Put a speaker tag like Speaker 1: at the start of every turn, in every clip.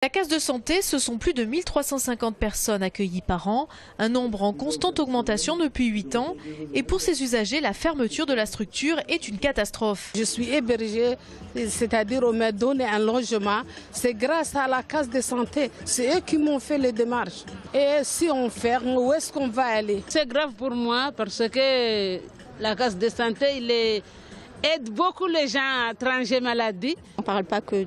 Speaker 1: La case de santé, ce sont plus de 1350 personnes accueillies par an, un nombre en constante augmentation depuis 8 ans. Et pour ces usagers, la fermeture de la structure est une catastrophe.
Speaker 2: Je suis hébergée, c'est-à-dire on m'a donné un logement. C'est grâce à la case de santé. C'est eux qui m'ont fait les démarches. Et si on ferme, où est-ce qu'on va aller?
Speaker 3: C'est grave pour moi parce que la case de santé, aide beaucoup les gens étrangers maladies.
Speaker 4: On ne parle pas que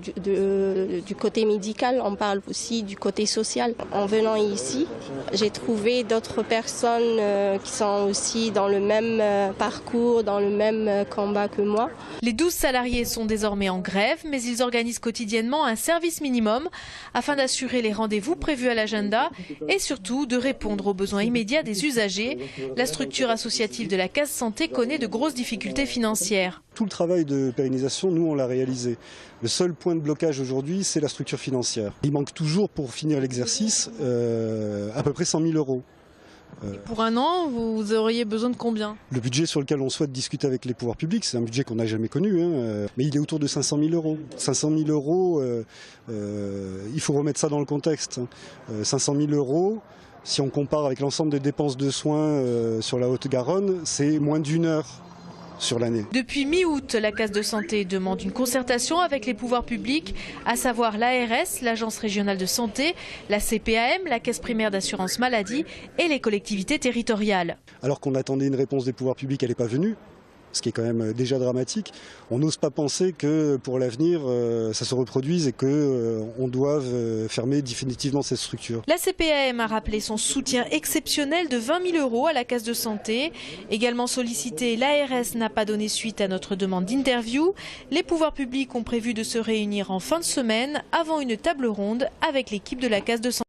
Speaker 4: du côté médical, on parle aussi du côté social. En venant ici, j'ai trouvé d'autres personnes qui sont aussi dans le même parcours, dans le même combat que moi.
Speaker 1: Les 12 salariés sont désormais en grève, mais ils organisent quotidiennement un service minimum afin d'assurer les rendez-vous prévus à l'agenda et surtout de répondre aux besoins immédiats des usagers. La structure associative de la case santé connaît de grosses difficultés financières.
Speaker 5: Tout le travail de pérennisation, nous, on l'a réalisé. Le seul point de blocage aujourd'hui, c'est la structure financière. Il manque toujours, pour finir l'exercice, à peu près 100 000 euros.
Speaker 1: Et pour un an, vous auriez besoin de combien?
Speaker 5: Le budget sur lequel on souhaite discuter avec les pouvoirs publics, c'est un budget qu'on n'a jamais connu, mais il est autour de 500 000 euros. 500 000 euros, il faut remettre ça dans le contexte. 500 000 euros, si on compare avec l'ensemble des dépenses de soins sur la Haute-Garonne, c'est moins d'1 heure sur l'année.
Speaker 1: Depuis mi-août, la case de santé demande une concertation avec les pouvoirs publics, à savoir l'ARS, l'Agence régionale de santé, la CPAM, la Caisse primaire d'assurance maladie et les collectivités territoriales.
Speaker 5: Alors qu'on attendait une réponse des pouvoirs publics, elle n'est pas venue, ce qui est quand même déjà dramatique. On n'ose pas penser que pour l'avenir, ça se reproduise et qu'on doive fermer définitivement cette structure.
Speaker 1: La CPAM a rappelé son soutien exceptionnel de 20 000 euros à la case de santé. Également sollicité, l'ARS n'a pas donné suite à notre demande d'interview. Les pouvoirs publics ont prévu de se réunir en fin de semaine avant une table ronde avec l'équipe de la case de santé.